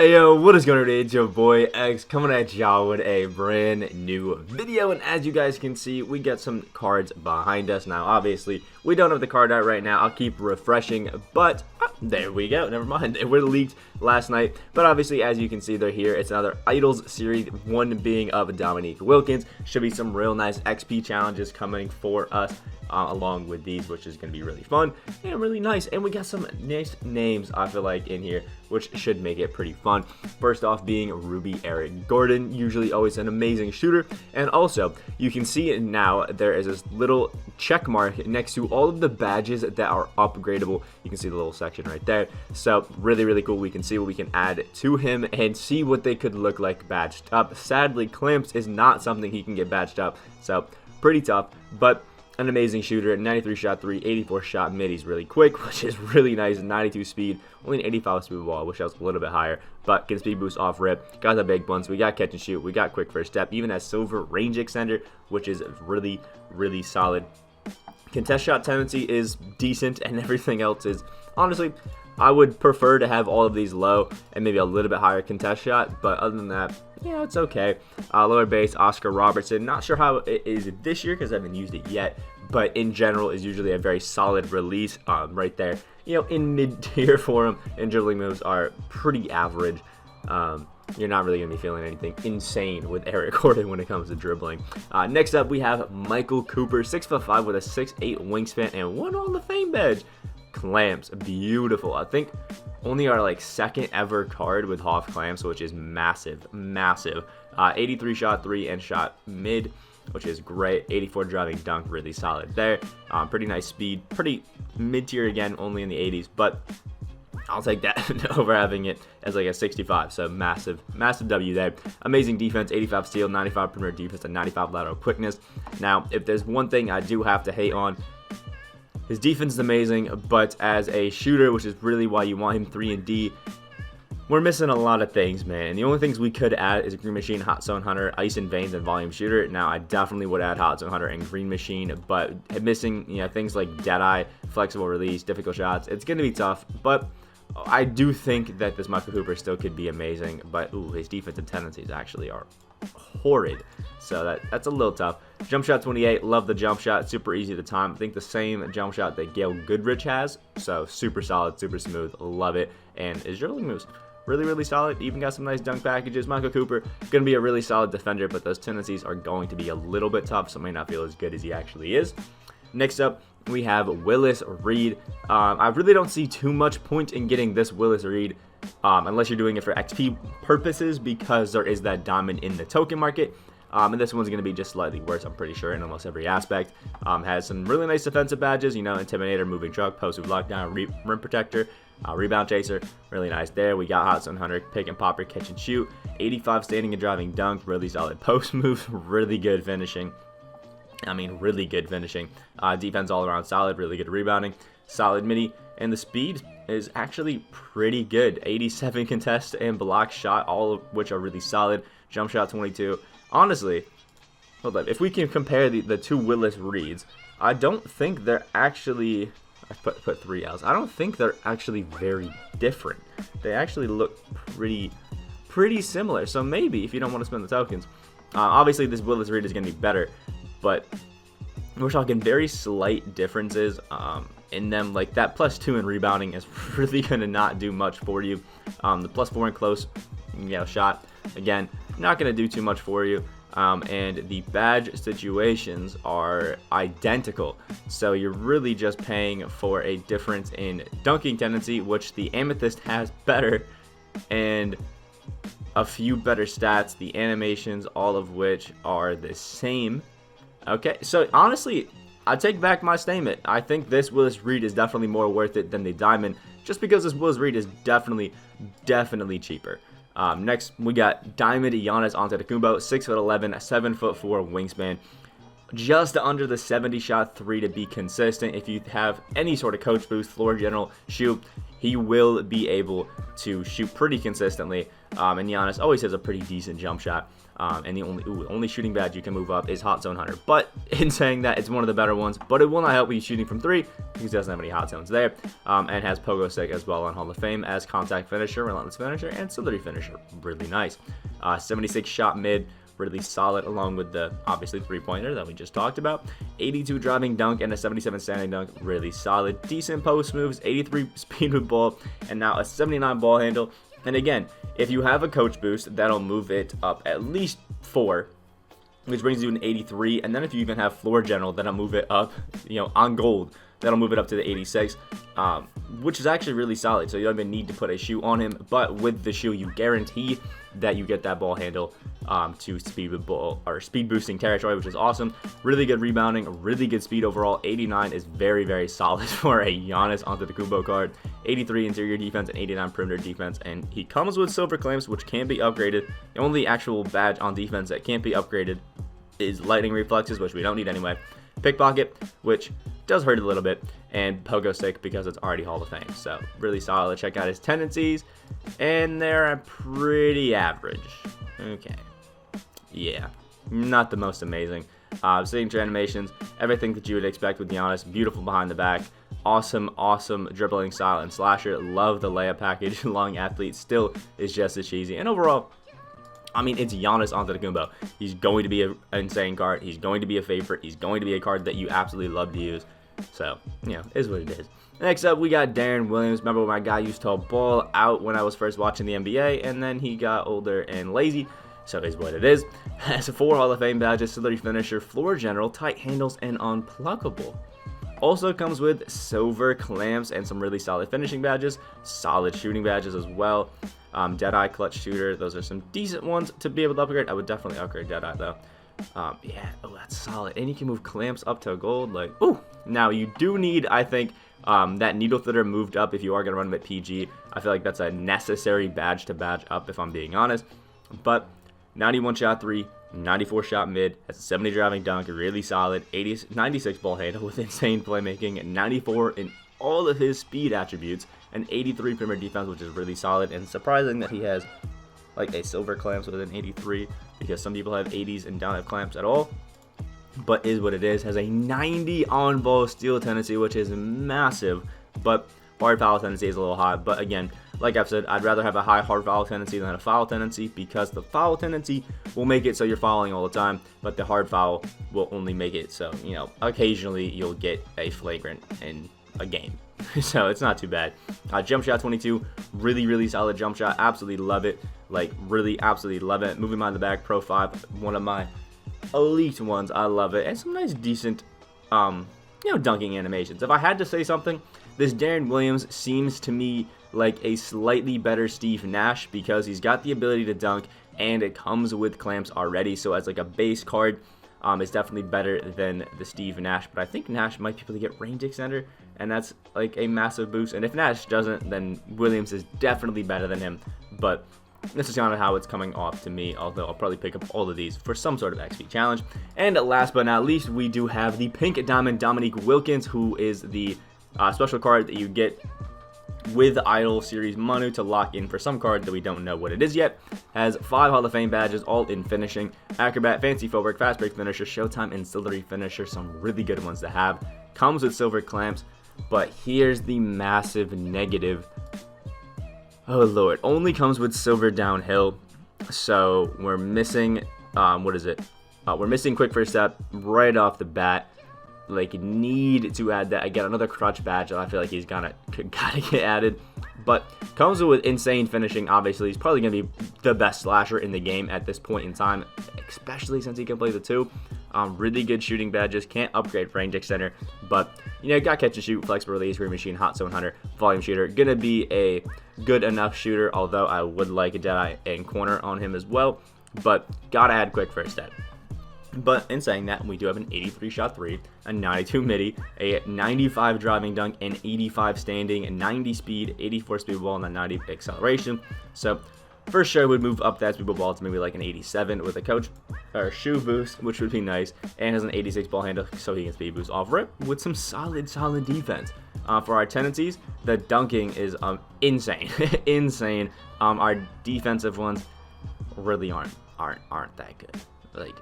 Hey yo, what is going on today? It's your boy X coming at y'all with a brand new video, and as you guys can see, we got some cards behind us. Now obviously we don't have the card out right now. I'll keep refreshing, but there we go. Never mind, they were leaked last night, but obviously as you can see, they're here. It's another Idols series, one being of Dominique Wilkins. Should be some real nice XP challenges coming for us along with these, which is going to be really fun and really nice. And we got some nice names, I feel like, in here, which should make it pretty fun. First off being Ruby Eric Gordon, usually always an amazing shooter. And also, you can see now there is this little check mark next to all of the badges that are upgradable. You can see the little section right there. So really, really cool. We can see what we can add to him and see what they could look like badged up. Sadly, Clamps is not something he can get badged up, so pretty tough, but an amazing shooter. 93 shot 3, 84 shot mid. He's really quick, which is really nice. 92 speed, only an 85 speed ball. I wish I was a little bit higher, but can speed boost off rip. Got the big ones. We got catch and shoot. We got quick first step. Even has silver range extender, which is really, really solid. Contest shot tendency is decent, and everything else is honestly, I would prefer to have all of these low and maybe a little bit higher contest shot, but other than that, yeah, it's okay. Lower base, Oscar Robertson. Not sure how it is this year because I haven't used it yet, but in general is usually a very solid release right there. You know, in mid-tier for him, and dribbling moves are pretty average. You're not really going to be feeling anything insane with Eric Gordon when it comes to dribbling. Next up, we have Michael Cooper, 6'5" with a 6'8" wingspan and one Hall of Fame badge. Clamps, beautiful. I think only our like second ever card with Hoff Clamps, which is massive. 83 shot 3 and shot mid, which is great. 84 driving dunk, really solid there. Pretty nice speed, pretty mid tier again, only in the 80s, but I'll take that over having it as like a 65. So massive W there. Amazing defense, 85 steal, 95 perimeter defense, and 95 lateral quickness. Now, if there's one thing I do have to hate on, his defense is amazing, but as a shooter, which is really why you want him 3 and D, we're missing a lot of things, man. And the only things we could add is Green Machine, Hot Zone Hunter, Ice and Veins, and Volume Shooter. Now, I definitely would add Hot Zone Hunter and Green Machine, but missing, you know, things like Deadeye, Flexible Release, Difficult Shots, it's going to be tough. But I do think that this Michael Cooper still could be amazing, but his defensive tendencies actually are horrid, so that's a little tough. Jump shot 28, love the jump shot, super easy to time. I think the same jump shot that Gail Goodrich has, so super solid, super smooth, love it. And his dribbling moves, really, really solid. Even got some nice dunk packages. Michael Cooper gonna be a really solid defender, but those tendencies are going to be a little bit tough, so may not feel as good as he actually is. Next up, we have Willis Reed. I really don't see too much point in getting this Willis Reed unless you're doing it for XP purposes, because there is that diamond in the token market. And this one's going to be just slightly worse, I'm pretty sure, in almost every aspect. Has some really nice defensive badges, you know, Intimidator, Moving Truck, Post with Lockdown, Rim Protector, Rebound Chaser, really nice there. We got Hot Zone Hunter, Pick and Popper, Catch and Shoot, 85 standing and driving dunk, really solid post moves, really good finishing. I mean, really good finishing. Defense all around solid, really good rebounding, solid midi, and the speed is actually pretty good. 87 contest and block shot, all of which are really solid. Jump shot 22. Honestly, hold up. If we can compare the two Willis Reeds, I don't think they're actually, I put 3 L's. I don't think they're actually very different. They actually look pretty similar. So maybe if you don't want to spend the tokens, obviously this Willis Reed is going to be better, but we're talking very slight differences in them. Like that +2 in rebounding is really going to not do much for you. The +4 in close, you know, shot, again, not going to do too much for you. And the badge situations are identical. So you're really just paying for a difference in dunking tendency, which the Amethyst has better, and a few better stats, the animations, all of which are the same. Okay, so honestly, I take back my statement. I think this Willis Reed is definitely more worth it than the diamond, just because this Willis Reed is definitely cheaper. Next, we got Diamond Giannis Antetokounmpo, 6'11", 7'4" wingspan. just under the 70 shot 3 to be consistent. If you have any sort of coach boost, floor general, shoot, he will be able to shoot pretty consistently. And Giannis always has a pretty decent jump shot. And the only shooting badge you can move up is Hot Zone Hunter. But in saying that, it's one of the better ones. But it will not help you shooting from 3 because he doesn't have any hot zones there. And has Pogo Stick as well on Hall of Fame as contact finisher, relentless finisher, and ancillary finisher. Really nice. 76 shot mid. Really solid, along with the obviously 3-pointer that we just talked about. 82 driving dunk and a 77 standing dunk, really solid. Decent post moves, 83 speed with ball, and now a 79 ball handle. And again, if you have a coach boost, that'll move it up at least 4, which brings you an 83. And then if you even have floor general, that'll move it up, on gold. That'll move it up to the 86, which is actually really solid. So you don't even need to put a shoe on him. But with the shoe, you guarantee that you get that ball handle to speed with ball or speed boosting territory, which is awesome. Really good rebounding, really good speed overall. 89 is very, very solid for a Giannis Antetokounmpo card. 83 interior defense and 89 perimeter defense, and he comes with silver clamps, which can be upgraded. The only actual badge on defense that can't be upgraded is lightning reflexes, which we don't need anyway. Pickpocket, which does hurt a little bit, and Pogo Stick because it's already Hall of Fame. So really solid. Check out his tendencies, and they're pretty average. Okay, yeah, not the most amazing. Signature animations, everything that you would expect with Giannis. Beautiful behind the back, awesome dribbling style and slasher. Love the layup package. Long athlete still is just as cheesy, and overall, I mean, it's Giannis Antetokounmpo. He's going to be an insane card. He's going to be a favorite. He's going to be a card that you absolutely love to use. So, is what it is. Next up, we got Darren Williams. Remember when my guy used to ball out when I was first watching the NBA, and then he got older and lazy. So is what it is. Has 4 Hall of Fame badges, celebrity finisher, floor general, tight handles, and unpluckable. Also comes with silver clamps and some really solid finishing badges, solid shooting badges as well. Deadeye clutch shooter, those are some decent ones to be able to upgrade. I would definitely upgrade Deadeye though. That's solid. And you can move clamps up to gold. Now you do need, I think, that needle fitter moved up if you are going to run them at PG. I feel like that's a necessary badge to badge up if I'm being honest. But 91 shot 3, 94 shot mid, has a 70 driving dunk, really solid, 96 ball handle with insane playmaking, and 94 in all of his speed attributes, and 83 perimeter defense, which is really solid, and surprising that he has like a silver clamps with an 83, because some people have 80s and don't have clamps at all, but is what it is. Has a 90 on ball steal tendency, which is massive, but hard foul tendency is a little high. But again, like I've said, I'd rather have a high hard foul tendency than a foul tendency, because the foul tendency will make it so you're fouling all the time, but the hard foul will only make it so, occasionally you'll get a flagrant in a game. So it's not too bad. Jump shot 22, really solid jump shot. Absolutely love it. Really absolutely love it. Moving behind the back, Pro 5, one of my elite ones. I love it. And some nice decent dunking animations. If I had to say something, this Darren Williams seems to me like a slightly better Steve Nash, because he's got the ability to dunk and it comes with clamps already. So as like a base card, it's definitely better than the Steve Nash. But I think Nash might be able to get range extender, and that's like a massive boost. And if Nash doesn't, then Williams is definitely better than him. But this is kind of how it's coming off to me, although I'll probably pick up all of these for some sort of XP challenge. And last but not least, we do have the Pink Diamond Dominique Wilkins, who is the special card that you get with Idol Series Manu to lock in for some card that we don't know what it is yet. Has 5 Hall of Fame badges, all in finishing. Acrobat, Fancy Footwork, Fast Break Finisher, Showtime, Ancillary Finisher, some really good ones to have. Comes with silver clamps, but here's the massive negative. Oh lord, only comes with silver downhill, so we're missing, we're missing quick first step right off the bat. Need to add that. I get another crutch badge that I feel like he's gotta get added, but comes with insane finishing. Obviously, he's probably gonna be the best slasher in the game at this point in time, especially since he can play the 2. Really good shooting badges. Can't upgrade range extender, but got catch and shoot, flexible release, green machine, hot zone hunter, volume shooter. Gonna be a good enough shooter, although I would like a Deadeye and corner on him as well, but gotta add quick first step. But in saying that, we do have an 83 shot 3, a 92 midi, a 95 driving dunk, an 85 standing, a 90 speed, 84 speed ball, and a 90 acceleration. So For sure would move up that speed ball to maybe like an 87 with a coach or shoe boost, which would be nice, and has an 86 ball handle so he can speed boost off rip with some solid defense. For our tendencies, the dunking is insane. Insane. Our defensive ones really aren't that good. Like,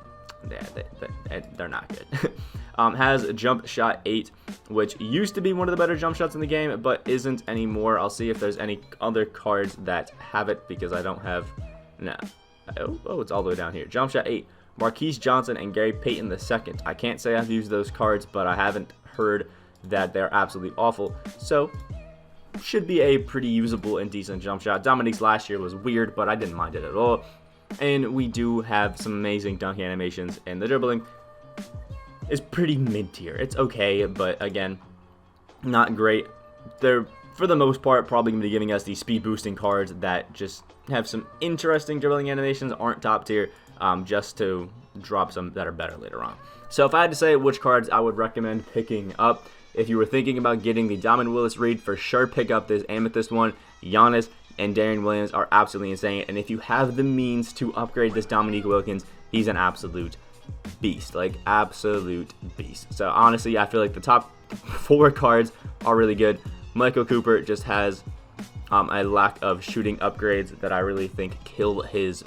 they're not good. Has jump shot 8, which used to be one of the better jump shots in the game, but isn't anymore. I'll see if there's any other cards that have it, because I don't have. No. Oh, it's all the way down here. Jump shot 8. Marquise Johnson and Gary Payton II. I can't say I've used those cards, but I haven't heard that they're absolutely awful. So, should be a pretty usable and decent jump shot. Dominique's last year was weird, but I didn't mind it at all. And we do have some amazing dunk animations, and the dribbling is pretty mid-tier. It's okay, but again, not great. They're, for the most part, probably going to be giving us these speed boosting cards that just have some interesting dribbling animations, aren't top tier, just to drop some that are better later on. So if I had to say which cards I would recommend picking up, if you were thinking about getting the Diamond Willis Reed, for sure pick up this Amethyst one. Giannis and Darren Williams are absolutely insane, and if you have the means to upgrade this Dominique Wilkins, he's an absolute beast, like absolute beast. So honestly, I feel like the top 4 cards are really good. Michael Cooper just has a lack of shooting upgrades that I really think kill his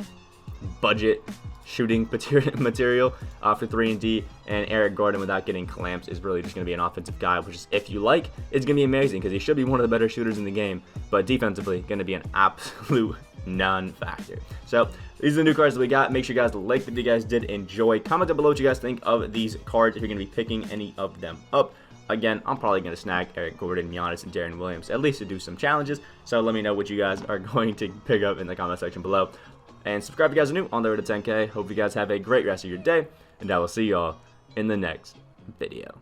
budget shooting material for 3 and D, and Eric Gordon, without getting clamps, is really just going to be an offensive guy, which is, if you like, is going to be amazing because he should be one of the better shooters in the game, but defensively going to be an absolute non-factor. So these are the new cards that we got. Make sure you guys like the video, you guys did enjoy. Comment down below what you guys think of these cards, if you're going to be picking any of them up. Again, I'm probably going to snag Eric Gordon, Giannis, and Darren Williams, at least to do some challenges. So let me know what you guys are going to pick up in the comment section below. And subscribe if you guys are new, on the road to 10K. Hope you guys have a great rest of your day, and I will see y'all in the next video.